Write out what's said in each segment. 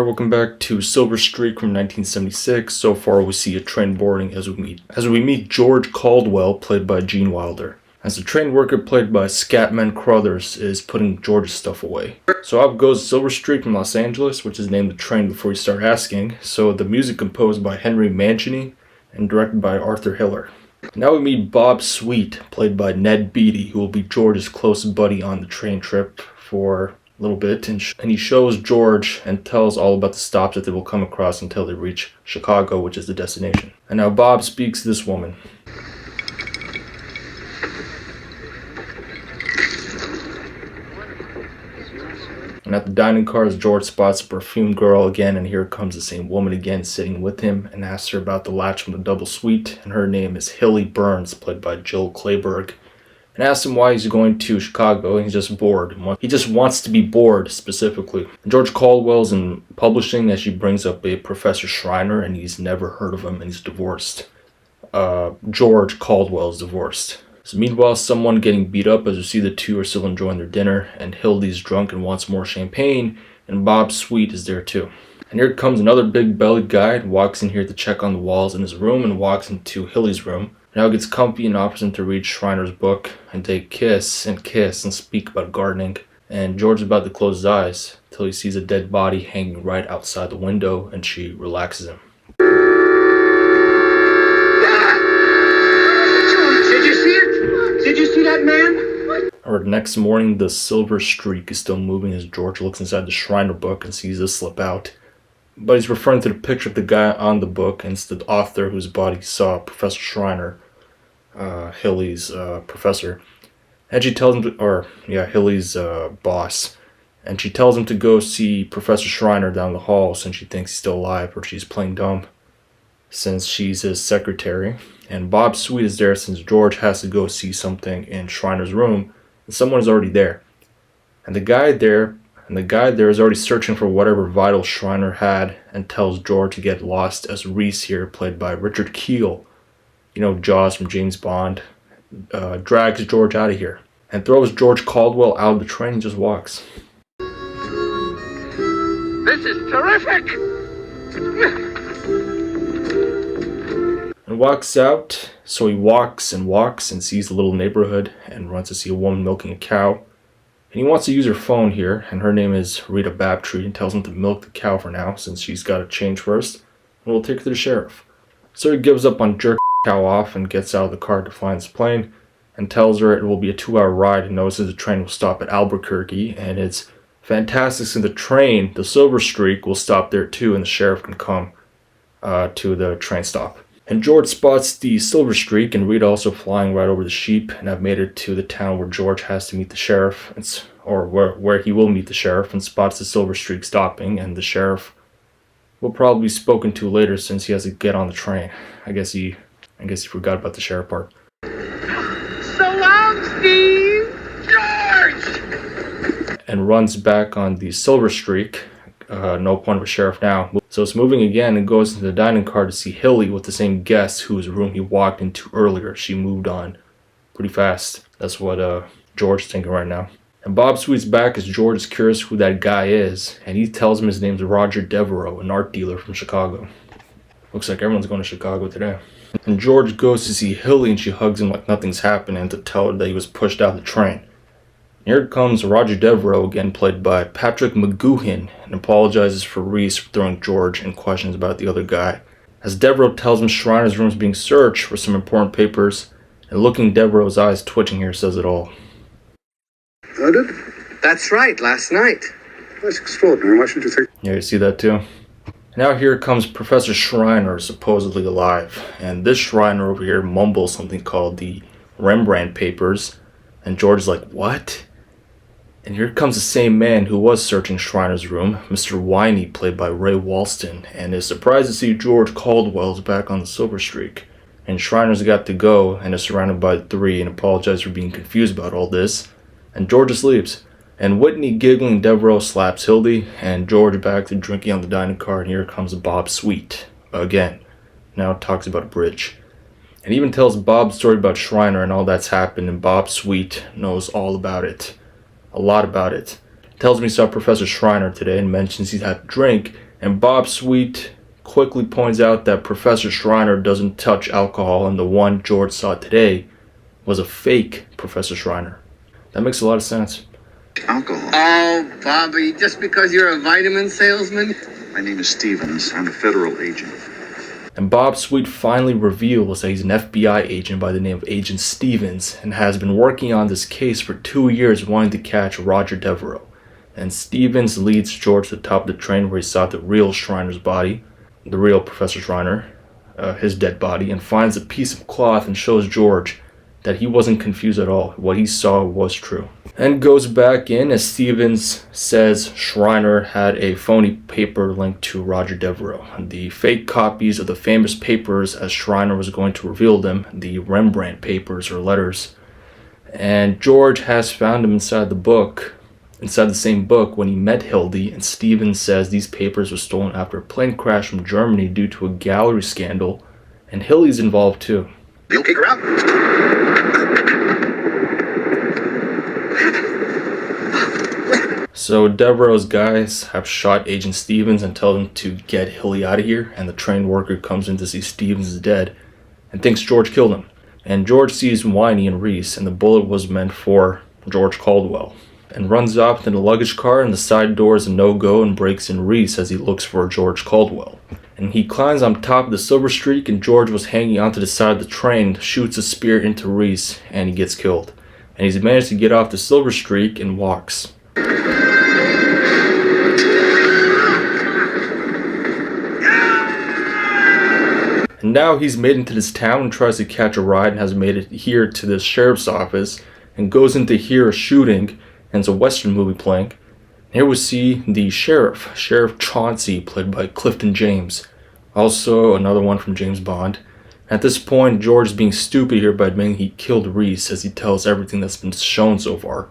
welcome back to Silver Streak from 1976. So far we see a train boarding as we meet George Caldwell, played by Gene Wilder. As the train worker, played by Scatman Crothers, is putting George's stuff away. So up goes Silver Streak from Los Angeles, which is named the train before you start asking. So the music composed by Henry Mancini and directed by Arthur Hiller. Now we meet Bob Sweet, played by Ned Beatty, who will be George's close buddy on the train trip for a little bit, and he shows George and tells all about the stops that they will come across until they reach Chicago, which is the destination. And now Bob speaks to this woman. And at the dining cars, George spots a perfume girl again, and here comes the same woman again sitting with him and asks her about the latch from the double suite, and her name is Hilly Burns, played by Jill Clayburgh. And asks him why he's going to Chicago, and he's just bored. He just wants to be bored, specifically. And George Caldwell's in publishing as she brings up a Professor Schreiner, and he's never heard of him, and he's divorced. George Caldwell's divorced. So meanwhile, someone getting beat up as you see the two are still enjoying their dinner, and Hildy's drunk and wants more champagne, and Bob Sweet is there too. And here comes another big-bellied guy and walks in here to check on the walls in his room and walks into Hilly's room. Now gets comfy and offers him to read Schreiner's book, and they kiss and speak about gardening. And George is about to close his eyes till he sees a dead body hanging right outside the window, and she relaxes him. Did you see it? Did you see that man? Or next morning, the Silver Streak is still moving as George looks inside the Schreiner book and sees this slip out. But he's referring to the picture of the guy on the book, and it's the author whose body saw Professor Schreiner, Hilly's professor. And she tells him Hilly's boss. And she tells him to go see Professor Schreiner down the hall since she thinks he's still alive, or she's playing dumb since she's his secretary. And Bob Sweet is there since George has to go see something in Schreiner's room, and someone is already there. And the guy there is already searching for whatever vital Schreiner had, and tells George to get lost as Reese here, played by Richard Kiel, you know, Jaws from James Bond, drags George out of here and throws George Caldwell out of the train and just walks. This is terrific! And walks out, so he walks and sees the little neighborhood and runs to see a woman milking a cow. And he wants to use her phone here, and her name is Rita Babtree, and tells him to milk the cow for now, since she's got to change first, and we'll take her to the sheriff. So he gives up on jerking the cow off and gets out of the car to find his plane, and tells her it will be a 2-hour ride, and notices the train will stop at Albuquerque, and it's fantastic since the train, the Silver Streak, will stop there too, and the sheriff can come to the train stop. And George spots the Silver Streak, and Rita also flying right over the sheep, and have made it to the town where George has to meet the sheriff, where he will meet the sheriff, and spots the Silver Streak stopping, and the sheriff will probably be spoken to later since he has to get on the train. I guess he forgot about the sheriff part. So long, Steve! George! And runs back on the Silver Streak. No point of a sheriff now. So it's moving again and goes into the dining car to see Hilly with the same guest whose room he walked into earlier. She moved on pretty fast. That's what George's thinking right now. And Bob Sweet's back as George is curious who that guy is, and he tells him his name's Roger Devereaux, an art dealer from Chicago. Looks like everyone's going to Chicago today. And George goes to see Hilly, and she hugs him like nothing's happening to tell her that he was pushed out of the train. Here comes Roger Devereaux, again played by Patrick McGoohan, and apologizes for Reese for throwing George and questions about the other guy. As Devereaux tells him Schreiner's room is being searched for some important papers, and looking Devereaux's eyes twitching here says it all. Murdered? That's right, last night. That's extraordinary. Why should you think? Yeah, you see that too? Now here comes Professor Schreiner, supposedly alive, and this Schreiner over here mumbles something called the Rembrandt papers, and George's like, what? And here comes the same man who was searching Schreiner's room, Mr. Winey, played by Ray Walston, and is surprised to see George Caldwell is back on the Silver Streak. And Schreiner's got to go and is surrounded by the three and apologizes for being confused about all this. And George just leaves. And Whitney, giggling, Devereaux slaps Hildy, and George back to drinking on the dining car, and here comes Bob Sweet. Again. Now talks about a bridge. And even tells Bob's story about Schreiner and all that's happened, and Bob Sweet knows all about it. A lot about it. Tells me he saw Professor Schreiner today and mentions he's had a drink, And Bob Sweet quickly points out that Professor Schreiner doesn't touch alcohol, and the one George saw today was a fake Professor Schreiner. That makes a lot of sense. Alcohol. Oh, Bobby, just because you're a vitamin salesman? My name is Stevens. I'm a federal agent. And Bob Sweet finally reveals that he's an FBI agent by the name of Agent Stevens and has been working on this case for 2 years wanting to catch Roger Devereaux. And Stevens leads George to the top of the train where he saw the real Schreiner's body, the real Professor Schreiner, his dead body, and finds a piece of cloth and shows George that he wasn't confused at all. What he saw was true. And goes back in as Stevens says Schreiner had a phony paper linked to Roger Devereaux. The fake copies of the famous papers, as Schreiner was going to reveal them, the Rembrandt papers or letters. And George has found them inside the same book when he met Hildy, and Stevens says these papers were stolen after a plane crash from Germany due to a gallery scandal, and Hildy's involved too. You'll kick her out. So Devereaux's guys have shot Agent Stevens and tell them to get Hilly out of here, and the train worker comes in to see Stevens is dead and thinks George killed him. And George sees Winey and Reese, and the bullet was meant for George Caldwell, and runs off in the luggage car, and the side door is a no-go and breaks in Reese as he looks for George Caldwell. And he climbs on top of the Silver Streak, and George was hanging onto the side of the train, shoots a spear into Reese, and he gets killed. And he's managed to get off the Silver Streak and walks. And now he's made into this town and tries to catch a ride and has made it here to the sheriff's office and goes into here a shooting, and it's a Western movie playing. Here we see the sheriff, Sheriff Chauncey, played by Clifton James. Also another one from James Bond. At this point, George is being stupid here by admitting he killed Reese as he tells everything that's been shown so far.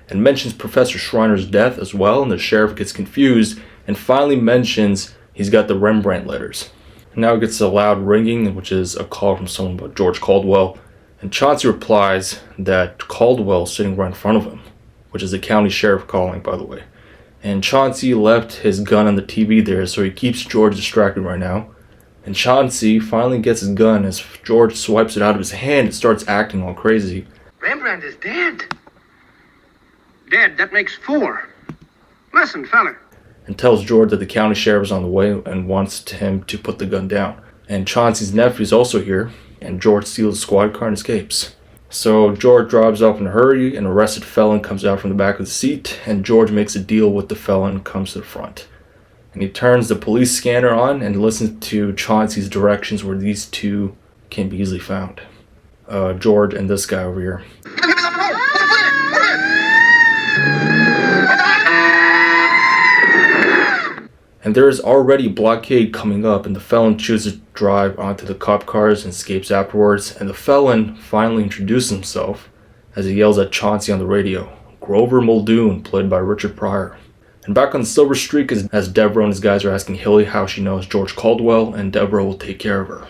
And mentions Professor Schreiner's death as well, and the sheriff gets confused and finally mentions he's got the Rembrandt letters. Now it gets a loud ringing, which is a call from someone about George Caldwell, and Chauncey replies that Caldwell's sitting right in front of him, which is the county sheriff calling, by the way. And Chauncey left his gun on the TV there, so he keeps George distracted right now. And Chauncey finally gets his gun as George swipes it out of his hand and starts acting all crazy. Rembrandt is dead. Dead, that makes 4. Listen, fella. And tells George that the county sheriff is on the way and wants him to put the gun down. And Chauncey's nephew is also here, and George steals the squad car and escapes. So George drives off in a hurry, an arrested felon comes out from the back of the seat, and George makes a deal with the felon and comes to the front. And he turns the police scanner on and listens to Chauncey's directions where these two can be easily found. George and this guy over here. And there is already a blockade coming up, and the felon chooses to drive onto the cop cars and escapes afterwards. And the felon finally introduces himself as he yells at Chauncey on the radio, Grover Muldoon, played by Richard Pryor. And back on the Silver Streak as Devereaux and his guys are asking Hilly how she knows George Caldwell, and Devereaux will take care of her.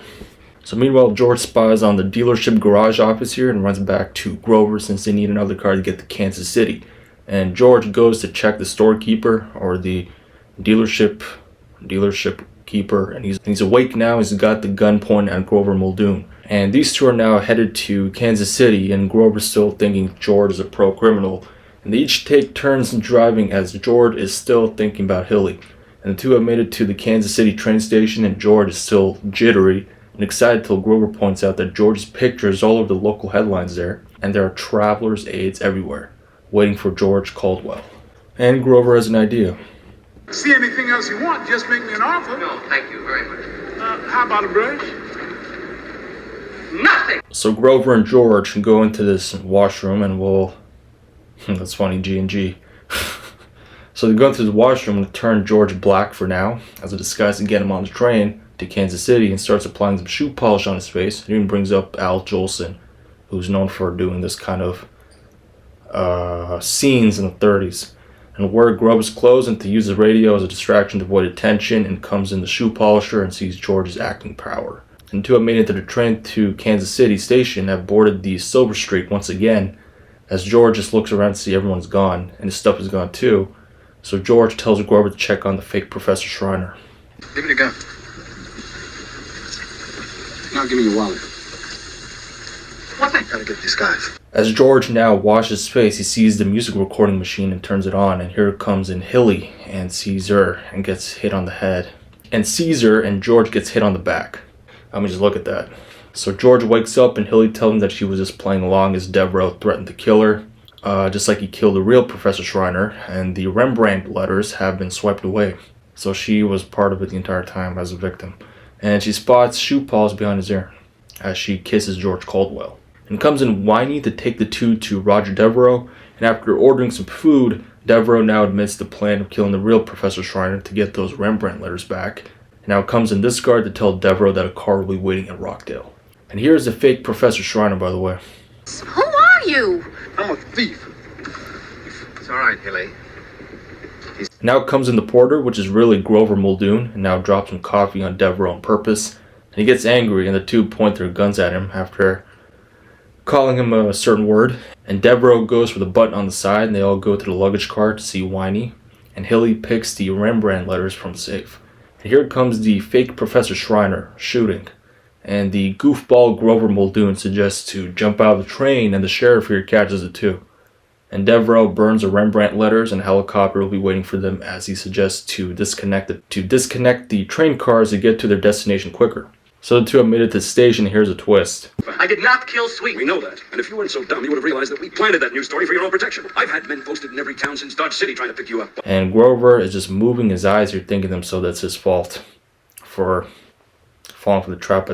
So meanwhile, George spies on the dealership garage office here and runs back to Grover since they need another car to get to Kansas City. And George goes to check the storekeeper, or the dealership keeper, and he's awake now. He's got the gun pointed at Grover Muldoon, and these two are now headed to Kansas City, and Grover's still thinking George is a pro-criminal, and they each take turns in driving as George is still thinking about Hilly. And the two have made it to the Kansas City train station, and George is still jittery and excited till Grover points out that George's picture is all over the local headlines there, and there are travelers' aids everywhere waiting for George Caldwell. And Grover has an idea. See anything else you want, just make me an offer. No, thank you very much. How about a brush? Nothing! So Grover and George go into this washroom and we'll... that's funny, G&G. So they go into the washroom and turn George black for now, as a disguise to get him on the train to Kansas City, and starts applying some shoe polish on his face. It even brings up Al Jolson, who's known for doing this kind of scenes in the 30s. And wears Grover's clothes and to use the radio as a distraction to avoid attention, and comes in the shoe polisher and sees George's acting power. And the two have made it to the train to Kansas City station, have boarded the Silver Streak once again, as George just looks around to see everyone's gone, and his stuff is gone too. So George tells Grover to check on the fake Professor Schreiner. Give me the gun. Now give me your wallet. What the? Gotta get these guys. As George now washes his face, he sees the music recording machine and turns it on, and here comes in Hilly and sees her and gets hit on the head. And sees her, and George gets hit on the back. Let me just look at that. So George wakes up and Hilly tells him that she was just playing along as Devereaux threatened to kill her, just like he killed the real Professor Schreiner, and the Rembrandt letters have been swiped away. So she was part of it the entire time as a victim. And she spots shoe polish behind his ear as she kisses George Caldwell. And comes in whiny to take the two to Roger Devereaux, and after ordering some food, Devereaux now admits the plan of killing the real Professor Schreiner to get those Rembrandt letters back. And now comes in this guard to tell Devereaux that a car will be waiting at Rockdale. And here's the fake Professor Schreiner, by the way. Who are you? I'm a thief. It's all right, Hilly. Now comes in the porter, which is really Grover Muldoon, and now drops some coffee on Devereaux on purpose. And he gets angry, and the two point their guns at him after calling him a certain word. And Devereaux goes for the button on the side, and they all go to the luggage car to see Whiny. And Hilly picks the Rembrandt letters from the safe. And here comes the fake Professor Schreiner shooting. And the goofball Grover Muldoon suggests to jump out of the train, and the sheriff here catches it too. And Devereaux burns the Rembrandt letters, and a helicopter will be waiting for them as he suggests to disconnect the train cars to get to their destination quicker. So the two have made it to the station, and here's a twist. I did not kill Sweet. We know that. And if you weren't so dumb, you would have realized that we planted that news story for your own protection. I've had men posted in every town since Dodge City trying to pick you up. And Grover is just moving his eyes here, thinking to himself that's his fault for falling for the trap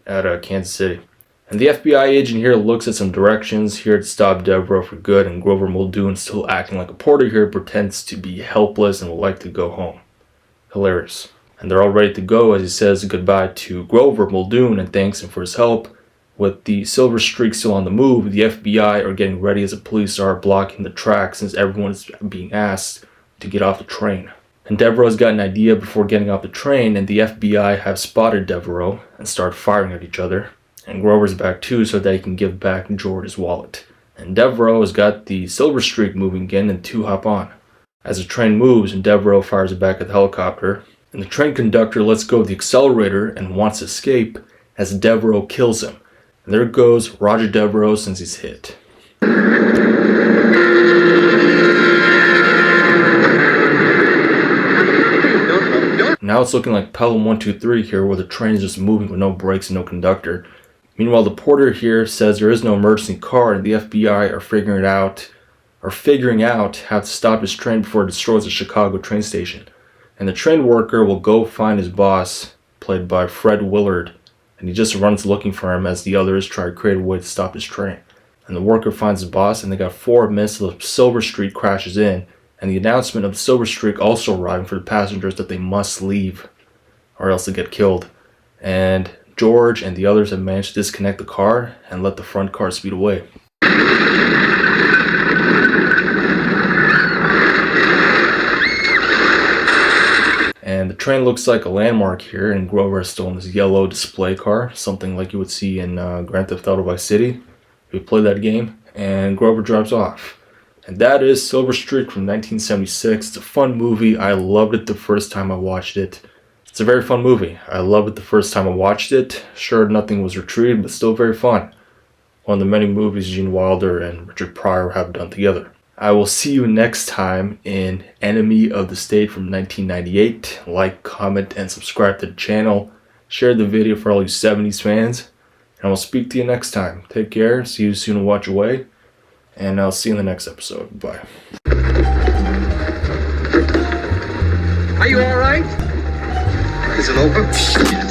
at Kansas City. And the FBI agent here looks at some directions here to stop Devereaux for good, and Grover Muldoon, still acting like a porter here, pretends to be helpless and would like to go home. Hilarious. And they're all ready to go as he says goodbye to Grover Muldoon and thanks him for his help. With the Silver Streak still on the move, the FBI are getting ready as the police are blocking the track since everyone is being asked to get off the train. And Devereaux's got an idea before getting off the train, and the FBI have spotted Devereaux and start firing at each other. And Grover's back too so that he can give back George's wallet. And Devereaux has got the Silver Streak moving again, and two hop on. As the train moves, and Devereaux fires it back at the helicopter, and the train conductor lets go of the accelerator and wants to escape as Devereaux kills him. And there goes Roger Devereaux since he's hit. Now it's looking like Pelham 123 here, where the train is just moving with no brakes and no conductor. Meanwhile, the porter here says there is no emergency car, and the FBI are figuring out how to stop his train before it destroys the Chicago train station. And the train worker will go find his boss, played by Fred Willard, and he just runs looking for him as the others try to create a way to stop his train. And the worker finds his boss, and they got 4 minutes till the Silver Streak crashes in, and the announcement of the Silver Streak also arriving for the passengers that they must leave or else they get killed. And George and the others have managed to disconnect the car and let the front car speed away. And the train looks like a landmark here, and Grover is still in this yellow display car, something like you would see in Grand Theft Auto Vice City if you play that game. And Grover drives off. And that is Silver Streak from 1976. It's a fun movie. I loved it the first time I watched it. It's a very fun movie. I loved it the first time I watched it. Sure, nothing was retrieved, but still very fun. One of the many movies Gene Wilder and Richard Pryor have done together. I will see you next time in Enemy of the State from 1998. Like, comment, and subscribe to the channel. Share the video for all you 70s fans. And I'll speak to you next time. Take care. See you soon and watch away. And I'll see you in the next episode. Bye. Are you all right? Is it open?